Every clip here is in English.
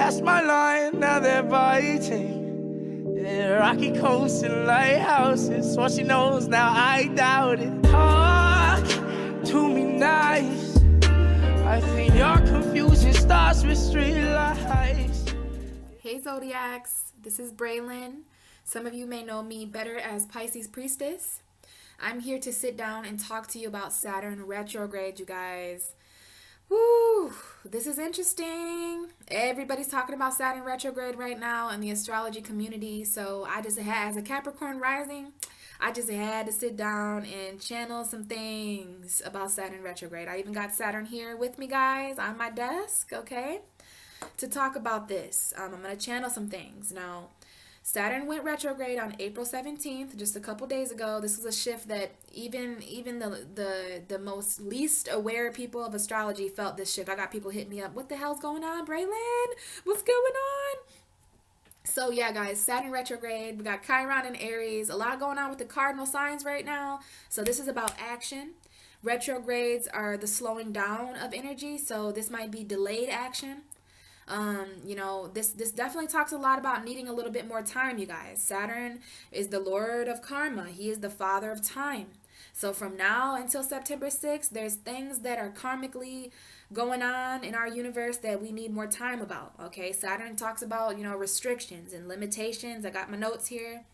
That's my line, now they're biting. Yeah, rocky coast and lighthouses. What she knows now, I doubt it. Talk to me nice. I think your confusion starts with street lights. Hey Zodiacs, this is Braylon. Some of you may know me better as Pisces Priestess. I'm here to sit down and talk to you about Saturn retrograde, you guys. Woo, this is interesting. Everybody's talking about Saturn retrograde right now in the astrology community. So as a Capricorn rising, I just had to sit down and channel some things about Saturn retrograde. I even got Saturn here with me, guys, on my desk, okay, to talk about this. I'm going to channel some things. Now, Saturn went retrograde on April 17th, just a couple days ago. This was a shift that even the most least aware people of astrology felt this shift. I got people hitting me up. What the hell's going on, Braylon? What's going on? So yeah, guys, Saturn retrograde. We got Chiron and Aries. A lot going on with the cardinal signs right now. So this is about action. Retrogrades are the slowing down of energy. So this might be delayed action. This definitely talks a lot about needing a little bit more time, you guys. Saturn is the Lord of Karma. He is the father of time. So from now until September 6th, there's things that are karmically going on in our universe that we need more time about, okay? Saturn talks about, restrictions and limitations. I got my notes here.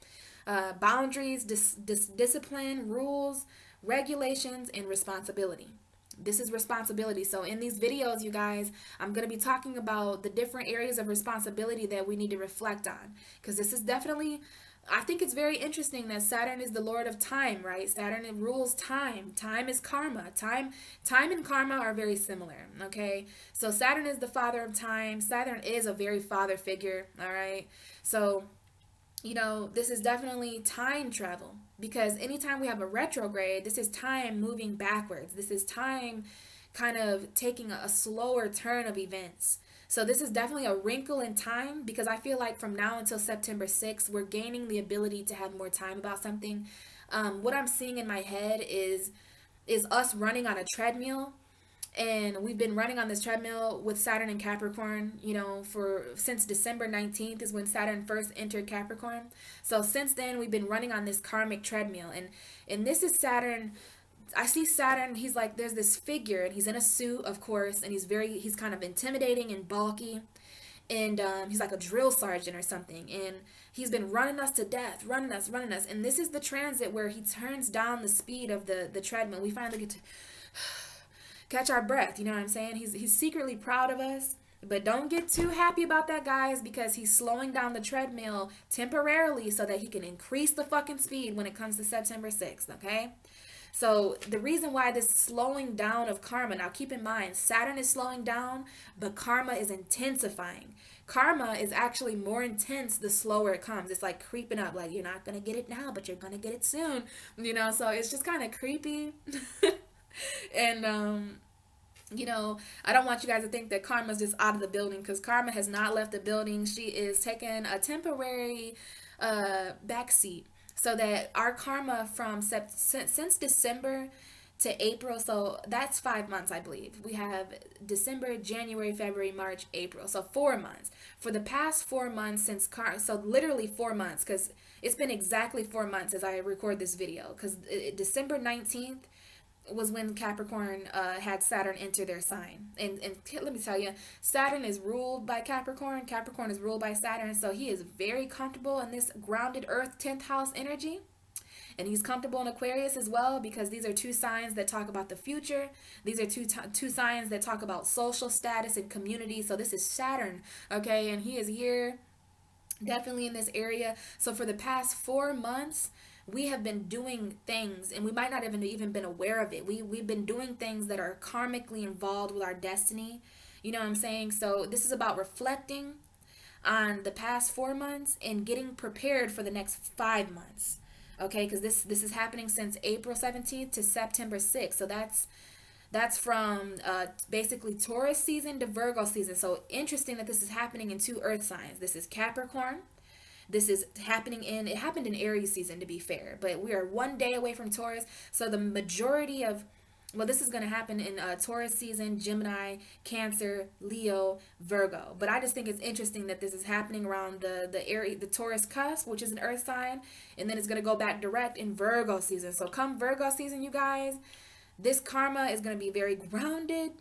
Boundaries, discipline, rules, regulations, and responsibility. This is responsibility. So in these videos, you guys, I'm going to be talking about the different areas of responsibility that we need to reflect on. Because this is definitely, I think it's very interesting that Saturn is the Lord of time, right? Saturn rules time. Time is karma. Time and karma are very similar, okay? So Saturn is the father of time. Saturn is a very father figure, all right? So, this is definitely time travel, because anytime we have a retrograde, this is time moving backwards. This is time kind of taking a slower turn of events. So this is definitely a wrinkle in time, because I feel like from now until September 6th, we're gaining the ability to have more time about something. What I'm seeing in my head is us running on a treadmill. And we've been running on this treadmill with Saturn and Capricorn, since December 19th is when Saturn first entered Capricorn. So since then, we've been running on this karmic treadmill. And this is Saturn. I see Saturn, he's like, there's this figure, and he's in a suit, of course, and he's kind of intimidating and bulky. And he's like a drill sergeant or something. And he's been running us to death, running us. And this is the transit where he turns down the speed of the treadmill. We finally get to catch our breath, you know what I'm saying? He's secretly proud of us, but don't get too happy about that, guys, because he's slowing down the treadmill temporarily so that he can increase the fucking speed when it comes to September 6th, okay? So the reason why this slowing down of karma, now keep in mind, Saturn is slowing down, but karma is intensifying. Karma is actually more intense the slower it comes. It's like creeping up, like you're not going to get it now, but you're going to get it soon, so it's just kind of creepy. And, I don't want you guys to think that karma's just out of the building, because karma has not left the building. She is taking a temporary backseat, so that our karma from since December to April, so that's 5 months, I believe. We have December, January, February, March, April, so 4 months. For the past 4 months so literally 4 months, because it's been exactly 4 months as I record this video, because December 19th was when Capricorn had Saturn enter their sign. And let me tell you, Saturn is ruled by Capricorn. Capricorn is ruled by Saturn. So he is very comfortable in this grounded Earth 10th house energy. And he's comfortable in Aquarius as well, because these are two signs that talk about the future. These are two signs that talk about social status and community. So this is Saturn, okay? And he is here definitely in this area. So for the past 4 months, we have been doing things, and we might not have even been aware of it. We've been doing things that are karmically involved with our destiny. You know what I'm saying? So this is about reflecting on the past 4 months and getting prepared for the next 5 months. Okay, because this is happening since April 17th to September 6th. So that's from basically Taurus season to Virgo season. So interesting that this is happening in two earth signs. This is Capricorn. This is happening it happened in Aries season, to be fair, but we are 1 day away from Taurus. So the majority of Well, this is going to happen in Taurus season, Gemini, Cancer, Leo, Virgo. But I just think it's interesting that this is happening around the Taurus cusp, which is an earth sign, and then it's going to go back direct in Virgo season. So come Virgo season, you guys, this karma is going to be very grounded.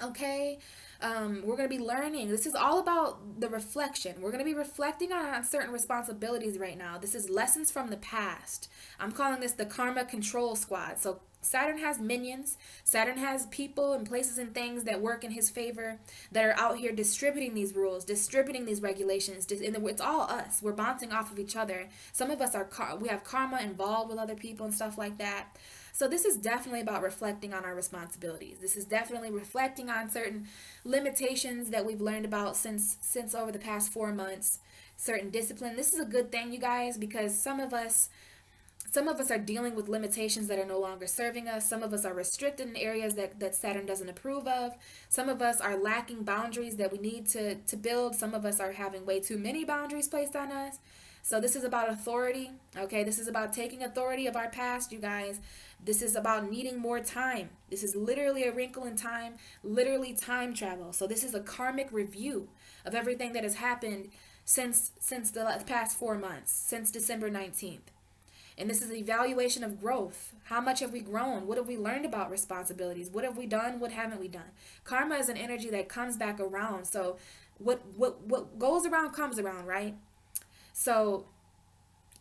Okay, we're going to be learning. This is all about the reflection. We're going to be reflecting on certain responsibilities right now. This is lessons from the past. I'm calling this the karma control squad. So Saturn has minions. Saturn has people and places and things that work in his favor, that are out here distributing these rules, distributing these regulations. And it's all us. We're bouncing off of each other. Some of us we have karma involved with other people and stuff like that. So this is definitely about reflecting on our responsibilities. This is definitely reflecting on certain limitations that we've learned about since over the past 4 months. Certain discipline. This is a good thing, you guys, because some of us are dealing with limitations that are no longer serving us. Some of us are restricted in areas that Saturn doesn't approve of. Some of us are lacking boundaries that we need to build. Some of us are having way too many boundaries placed on us. So this is about authority, okay? This is about taking authority of our past, you guys. This is about needing more time. This is literally a wrinkle in time, literally time travel. So this is a karmic review of everything that has happened since the past 4 months, since December 19th. And this is an evaluation of growth. How much have we grown? What have we learned about responsibilities? What have we done? What haven't we done? Karma is an energy that comes back around. So what goes around comes around, right? So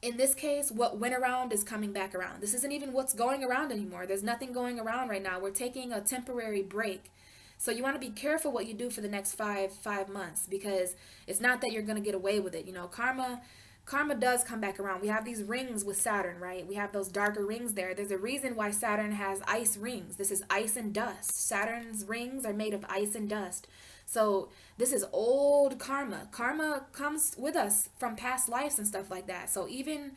in this case, what went around is coming back around. This isn't even what's going around anymore. There's nothing going around right now. We're taking a temporary break. So you want to be careful what you do for the next five months, because it's not that you're going to get away with it. You know, karma does come back around. We have these rings with Saturn, right? We have those darker rings there. There's a reason why Saturn has ice rings. This is ice and dust. Saturn's rings are made of ice and dust. So this is old karma. Karma comes with us from past lives and stuff like that. So even,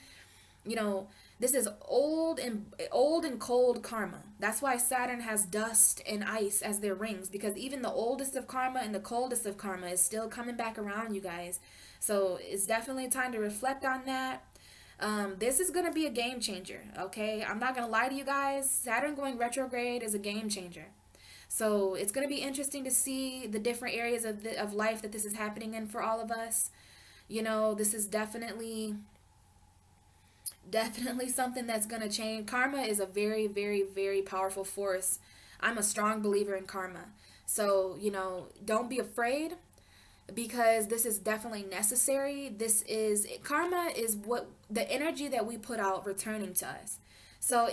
you know, this is old and cold karma. That's why Saturn has dust and ice as their rings, because even the oldest of karma and the coldest of karma is still coming back around, you guys. So it's definitely time to reflect on that. This is going to be a game changer, okay? I'm not going to lie to you guys. Saturn going retrograde is a game changer. So it's going to be interesting to see the different areas of life that this is happening in for all of us. You know, this is definitely something that's going to change. Karma is a very, very, very powerful force. I'm a strong believer in karma. So, you know, don't be afraid, because this is definitely necessary. Karma is what the energy that we put out returning to us. So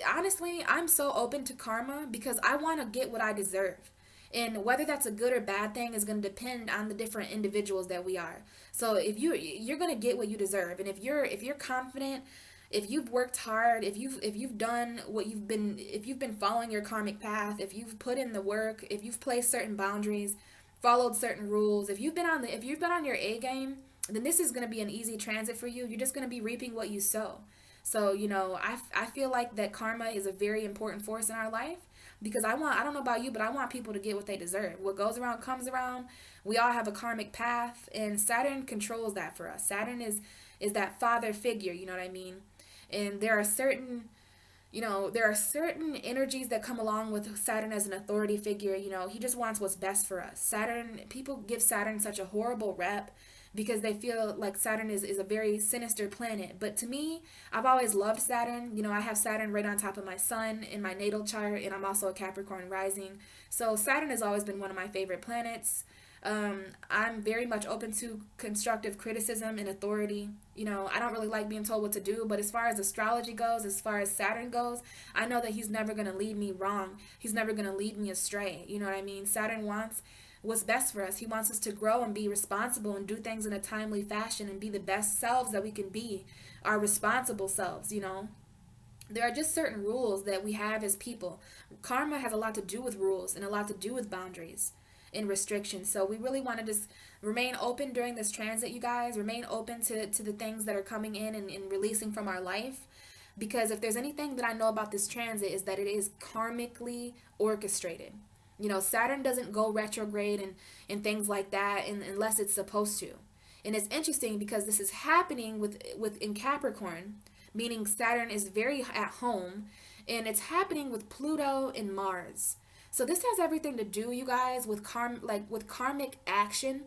honestly, I'm so open to karma because I want to get what I deserve. And whether that's a good or bad thing is going to depend on the different individuals that we are. So if you're going to get what you deserve, and if you're confident, if you've worked hard, if you've done if you've been following your karmic path, if you've put in the work, if you've placed certain boundaries, followed certain rules, if you've been on your A game, then this is going to be an easy transit for you. You're just going to be reaping what you sow. So, you know, I feel like that karma is a very important force in our life, because I don't know about you, but I want people to get what they deserve. What goes around comes around. We all have a karmic path, and Saturn controls that for us. Saturn is that father figure, you know what I mean? And there are certain energies that come along with Saturn as an authority figure. You know, he just wants what's best for us. People give Saturn such a horrible rep because they feel like Saturn is a very sinister planet. But to me, I've always loved Saturn. You know, I have Saturn right on top of my sun in my natal chart, and I'm also a Capricorn rising. So Saturn has always been one of my favorite planets. I'm very much open to constructive criticism and authority. You know, I don't really like being told what to do, but as far as astrology goes, as far as Saturn goes, I know that he's never going to lead me wrong. He's never going to lead me astray. You know what I mean? Saturn wants what's best for us. He wants us to grow and be responsible and do things in a timely fashion and be the best selves that we can be, our responsible selves, you know. There are just certain rules that we have as people. Karma has a lot to do with rules and a lot to do with boundaries and restrictions. So we really want to just remain open during this transit, you guys. Remain open to the things that are coming in and releasing from our life. Because if there's anything that I know about this transit, is that it is karmically orchestrated. You know, Saturn doesn't go retrograde and things like that unless it's supposed to. And it's interesting because this is happening in Capricorn, meaning Saturn is very at home, and it's happening with Pluto and Mars. So this has everything to do, you guys, with karmic action.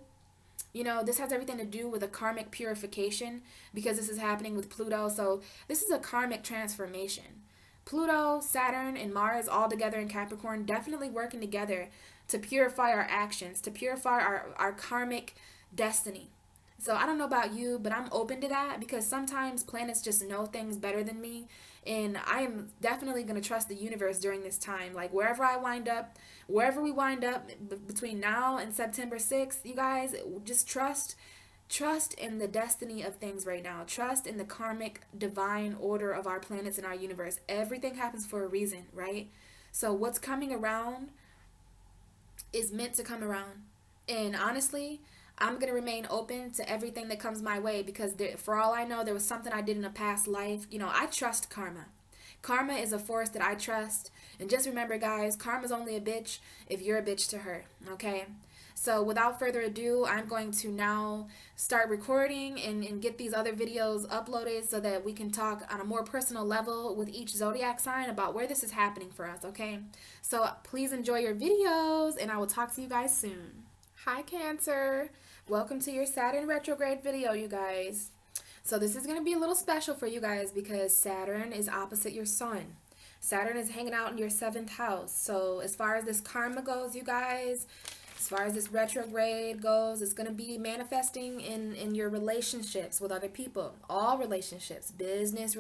This has everything to do with a karmic purification because this is happening with Pluto. So this is a karmic transformation. Pluto, Saturn, and Mars all together in Capricorn, definitely working together to purify our actions, to purify our karmic destiny. So I don't know about you, but I'm open to that because sometimes planets just know things better than me. And I am definitely going to trust the universe during this time. Like wherever we wind up between now and September 6th, you guys, just trust in the destiny of things right now. Trust in the karmic divine order of our planets and our universe. Everything happens for a reason, right? So what's coming around is meant to come around. And honestly, I'm going to remain open to everything that comes my way because for all I know, there was something I did in a past life. I trust karma. Karma is a force that I trust. And just remember, guys, karma's only a bitch if you're a bitch to her, okay? So without further ado, I'm going to now start recording and get these other videos uploaded so that we can talk on a more personal level with each zodiac sign about where this is happening for us, okay? So please enjoy your videos, and I will talk to you guys soon. Hi, Cancer. Welcome to your Saturn retrograde video, you guys. So this is going to be a little special for you guys because Saturn is opposite your sun. Saturn is hanging out in your 7th house. So as far as this karma goes, you guys, as far as this retrograde goes, it's going to be manifesting in your relationships with other people. All relationships, business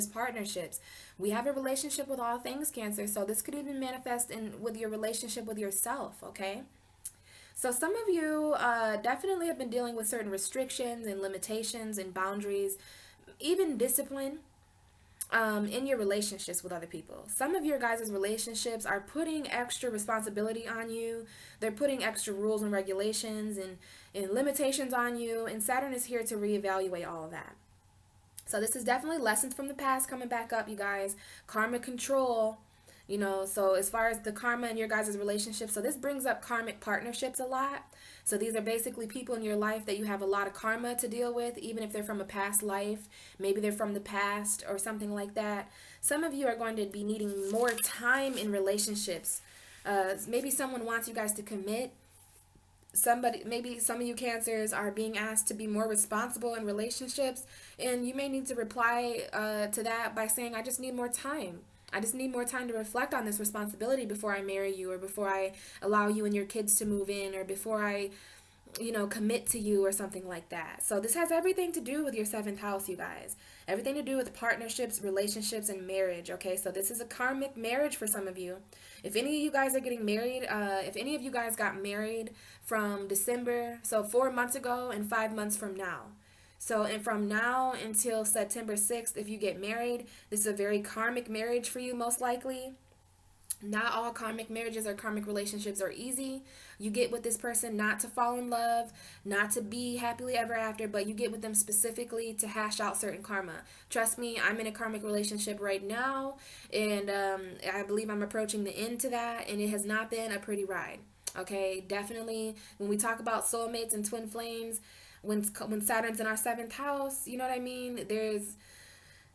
partnerships. We have a relationship with all things, Cancer. So this could even manifest with your relationship with yourself, okay? So some of you definitely have been dealing with certain restrictions and limitations and boundaries, even discipline in your relationships with other people. Some of your guys' relationships are putting extra responsibility on you. They're putting extra rules and regulations and limitations on you. And Saturn is here to reevaluate all of that. So this is definitely lessons from the past coming back up, you guys. Karma control. So as far as the karma in your guys' relationships, so this brings up karmic partnerships a lot. So these are basically people in your life that you have a lot of karma to deal with, even if they're from a past life. Maybe they're from the past or something like that. Some of you are going to be needing more time in relationships. Maybe someone wants you guys to commit. Maybe some of you Cancers are being asked to be more responsible in relationships, and you may need to reply to that by saying, I just need more time. I just need more time to reflect on this responsibility before I marry you, or before I allow you and your kids to move in, or before I, commit to you or something like that. So this has everything to do with your 7th house, you guys. Everything to do with partnerships, relationships, and marriage, okay? So this is a karmic marriage for some of you. If any of you guys are getting married, if any of you guys got married from December, so 4 months ago and 5 months from now. So, and from now until September 6th, if you get married, this is a very karmic marriage for you, most likely. Not all karmic marriages or karmic relationships are easy. You get with this person not to fall in love, not to be happily ever after, but you get with them specifically to hash out certain karma. Trust me, I'm in a karmic relationship right now, and I believe I'm approaching the end to that, and it has not been a pretty ride. Okay, definitely, when we talk about soulmates and twin flames, when Saturn's in our 7th house, you know what I mean? There's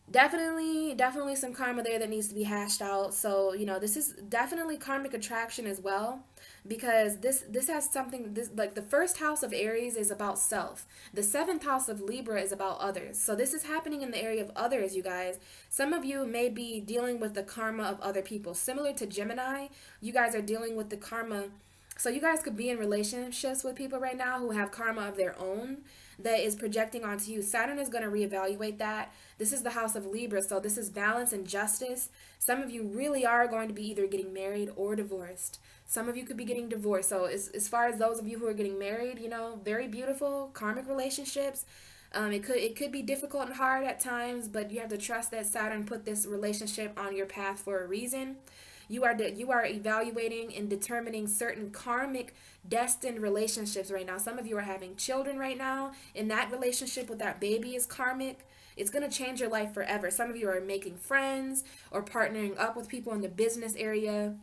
definitely some karma there that needs to be hashed out. So, this is definitely karmic attraction as well, because this has something, like the 1st house of Aries is about self. The 7th house of Libra is about others. So this is happening in the area of others, you guys. Some of you may be dealing with the karma of other people. Similar to Gemini, you guys are dealing with the karma. So you guys could be in relationships with people right now who have karma of their own that is projecting onto you. Saturn is going to reevaluate that. This is the house of Libra, so this is balance and justice. Some of you really are going to be either getting married or divorced. Some of you could be getting divorced. So as far as those of you who are getting married, very beautiful karmic relationships. It could be difficult and hard at times, but you have to trust that Saturn put this relationship on your path for a reason. You are evaluating and determining certain karmic destined relationships right now. Some of you are having children right now, and that relationship with that baby is karmic. It's going to change your life forever. Some of you are making friends or partnering up with people in the business area,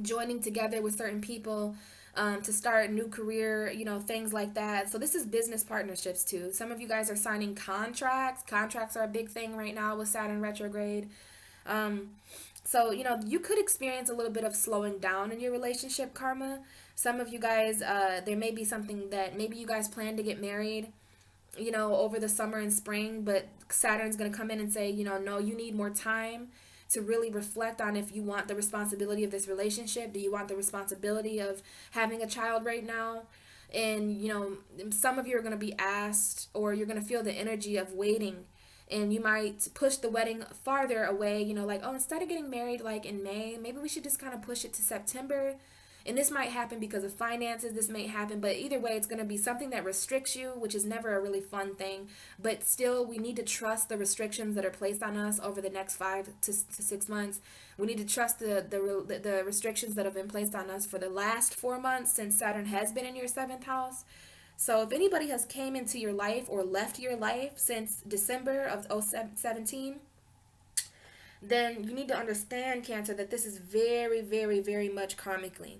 joining together with certain people. to start a new career, you know, things like that. So this is business partnerships too. Some of you guys are signing contracts. Contracts are a big thing right now with Saturn retrograde. So, you know, you could experience a little bit of slowing down in your relationship karma. Some of you guys, there may be something that maybe you guys plan to get married, you know, over the summer and spring, but Saturn's going to come in and say, you know, no, you need more time to really reflect on if you want the responsibility of this relationship. Do you want the responsibility of having a child right now? And, you know, some of you are going to be asked, or you're going to feel the energy of waiting, and you might push the wedding farther away, you know, like, oh, instead of getting married like in May, maybe we should just kind of push it to September. And this might happen because of finances, this may happen, but either way, it's going to be something that restricts you, which is never a really fun thing. But still, we need to trust the restrictions that are placed on us over the next 5 to 6 months. We need to trust the restrictions that have been placed on us for the last 4 months, since Saturn has been in your 7th house. So if anybody has came into your life or left your life since December of 2017, then you need to understand, Cancer, that this is very, very, very much karmically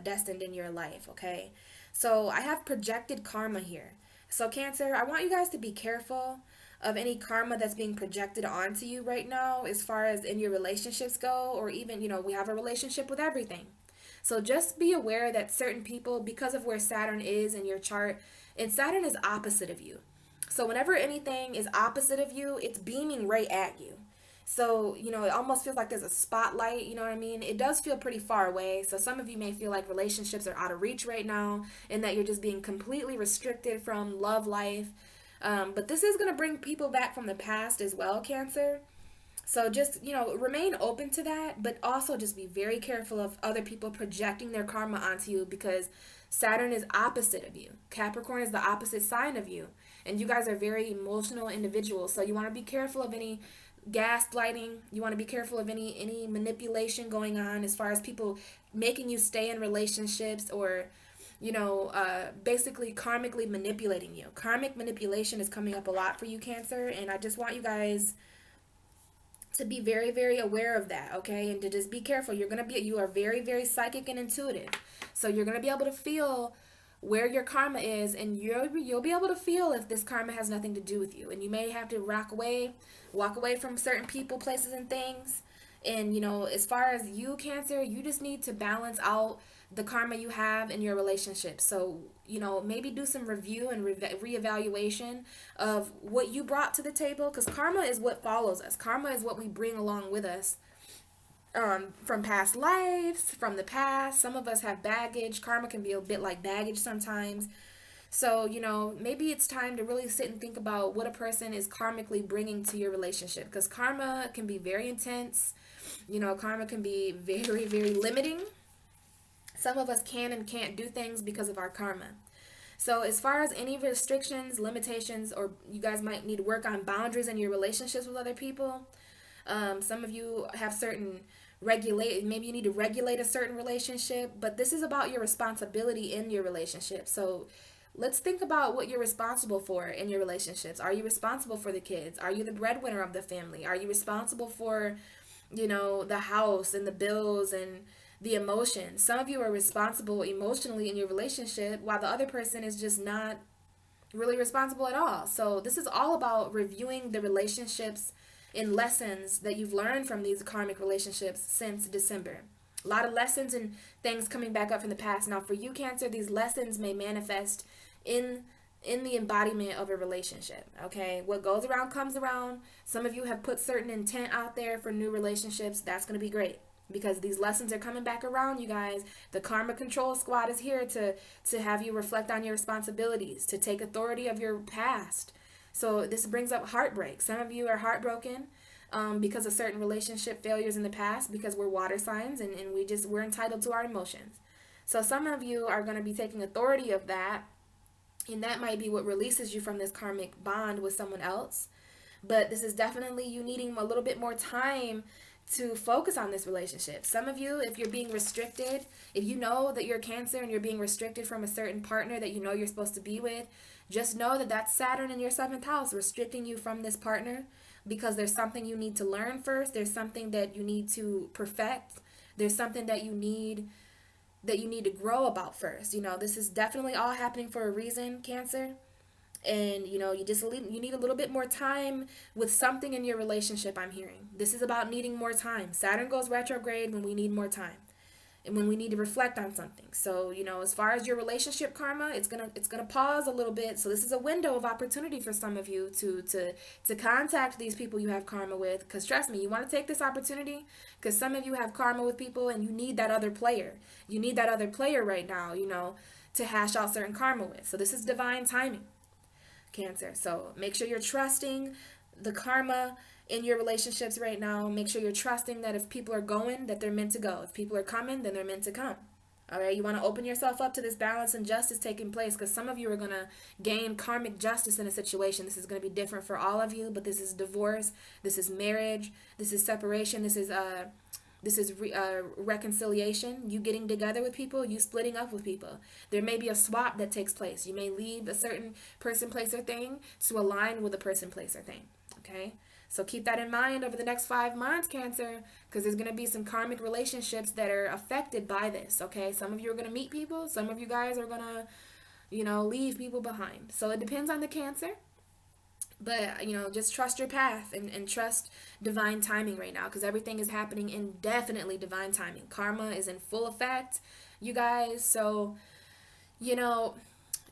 destined in your life, okay? So I have projected karma here. So Cancer, I want you guys to be careful of any karma that's being projected onto you right now, as far as in your relationships go, or even, you know, we have a relationship with everything. So just be aware that certain people, because of where Saturn is in your chart, and Saturn is opposite of you. So whenever anything is opposite of you, it's beaming right at you. So, you know, it almost feels like there's a spotlight, you know what I mean? It does feel pretty far away. So some of you may feel like relationships are out of reach right now, and that you're just being completely restricted from love life. But this is going to bring people back from the past as well, Cancer. So just, you know, remain open to that, but also just be very careful of other people projecting their karma onto you, because Saturn is opposite of you. Capricorn is the opposite sign of you. And you guys are very emotional individuals. So you want to be careful of any gaslighting. You want to be careful of any manipulation going on, as far as people making you stay in relationships, or, you know, basically karmically manipulating you. Karmic manipulation is coming up a lot for you, Cancer. And I just want you guys to be very, very aware of that, okay? And to just be careful. You are very, very psychic and intuitive. So you're going to be able to feel where your karma is, and you'll be able to feel if this karma has nothing to do with you. And you may have to walk away from certain people, places, and things. And, you know, as far as you, Cancer, you just need to balance out the karma you have in your relationship. So, you know, maybe do some review and reevaluation of what you brought to the table, because karma is what follows us. Karma is what we bring along with us from past lives, from the past. Some of us have baggage. Karma can be a bit like baggage sometimes. So, you know, maybe it's time to really sit and think about what a person is karmically bringing to your relationship, because karma can be very intense. You know, karma can be very, very limiting. Some of us can and can't do things because of our karma. So as far as any restrictions, limitations, or you guys might need to work on boundaries in your relationships with other people. Some of you have certain maybe you need to regulate a certain relationship, but this is about your responsibility in your relationship. So let's think about what you're responsible for in your relationships. Are you responsible for the kids? Are you the breadwinner of the family? Are you responsible for, you know, the house and the bills and the emotions? Some of you are responsible emotionally in your relationship, while the other person is just not really responsible at all. So this is all about reviewing the relationships and lessons that you've learned from these karmic relationships since December. A lot of lessons and things coming back up from the past. Now for you, Cancer, these lessons may manifest in the embodiment of a relationship, okay? What goes around comes around. Some of you have put certain intent out there for new relationships. That's going to be great, because these lessons are coming back around, you guys. The Karma Control Squad is here to have you reflect on your responsibilities, to take authority of your past. So this brings up heartbreak. Some of you are heartbroken because of certain relationship failures in the past, because we're water signs, and we're entitled to our emotions. So some of you are going to be taking authority of that, and that might be what releases you from this karmic bond with someone else. But this is definitely you needing a little bit more time to focus on this relationship. Some of you, if you're being restricted, if you know that you're Cancer and you're being restricted from a certain partner that you know you're supposed to be with, just know that that's Saturn in your 7th house restricting you from this partner, because there's something you need to learn first. There's something that you need to perfect. There's something that you need that you need to grow about first. You know, this is definitely all happening for a reason, Cancer. And you know, you need a little bit more time with something in your relationship. I'm hearing this is about needing more time. Saturn goes retrograde when we need more time and when we need to reflect on something. So you know, as far as your relationship karma, it's gonna pause a little bit. So this is a window of opportunity for some of you to contact these people you have karma with, because trust me, you want to take this opportunity, because some of you have karma with people and you need that other player. You need that other player right now, you know, to hash out certain karma with. So this is divine timing, Cancer. So make sure you're trusting the karma in your relationships right now. Make sure you're trusting that if people are going, that they're meant to go. If people are coming, then they're meant to come. All right, you want to open yourself up to this balance and justice taking place, because some of you are going to gain karmic justice in a situation. This is going to be different for all of you, but this is divorce, this is marriage, this is separation, this is reconciliation, you getting together with people, you splitting up with people. There may be a swap that takes place. You may leave a certain person, place, or thing to align with a person, place, or thing. Okay? So keep that in mind over the next 5 months, Cancer, because there's going to be some karmic relationships that are affected by this. Okay? Some of you are going to meet people. Some of you guys are going to, you know, leave people behind. So it depends on the Cancer. But, you know, just trust your path and trust divine timing right now, because everything is happening in definitely divine timing. Karma is in full effect, you guys. So, you know,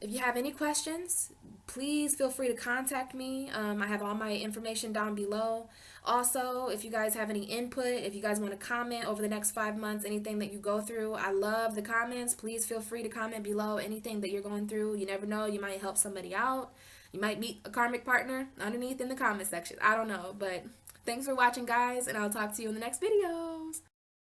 if you have any questions, please feel free to contact me. I have all my information down below. Also, if you guys have any input, if you guys want to comment over the next 5 months, anything that you go through, I love the comments. Please feel free to comment below anything that you're going through. You never know, you might help somebody out. You might meet a karmic partner underneath in the comment section. I don't know, but thanks for watching, guys, and I'll talk to you in the next videos.